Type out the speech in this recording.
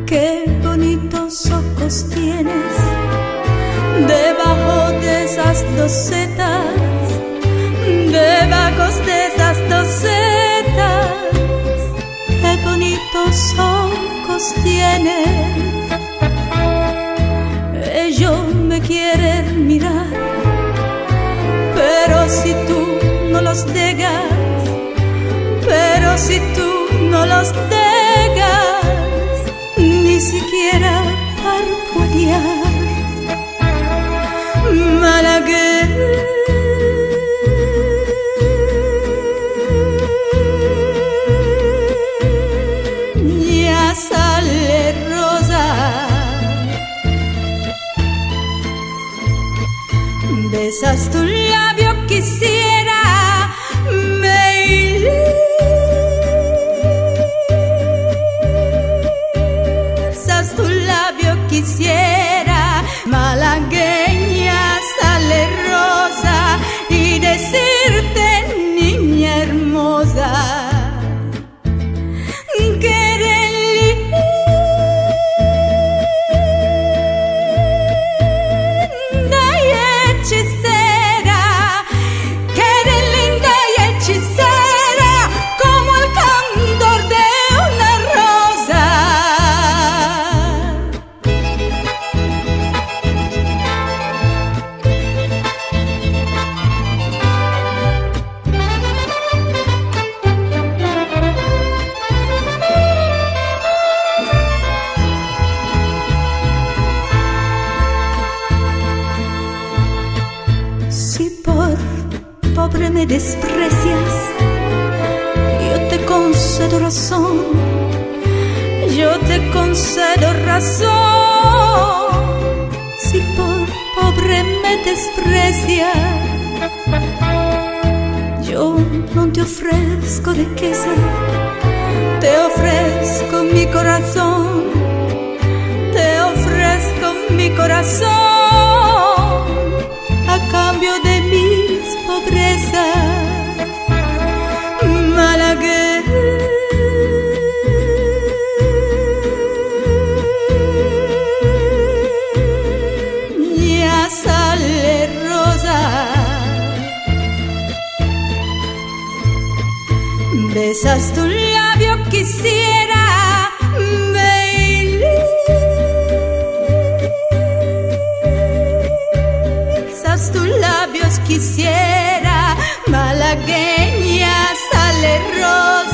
Qué bonitos ojos tienes debajo de esas dos setas, debajo de esas dos setas. Qué bonitos ojos tienes. Ellos me quieren mirar, pero si tú no los dejas, pero si tú no los dejas, ni siquiera parpadear. Malagueña sale rosa, besas tu labio, quisiera tu labio, quisiera, malagueña sale rosa, y decirte, niña hermosa, que eres linda y hechicera, que eres linda y hechicera, como el candor de una rosa. Si por pobre me desprecias, yo te concedo razón, yo te concedo razón. Si por pobre me desprecias, yo no te ofrezco riqueza, te ofrezco mi corazón, te ofrezco mi corazón, a cambio de mis pobrezas. Malagueña sale rosa, besas tu labio, quisiera tus labios, quisiera, malagueña sale rosa.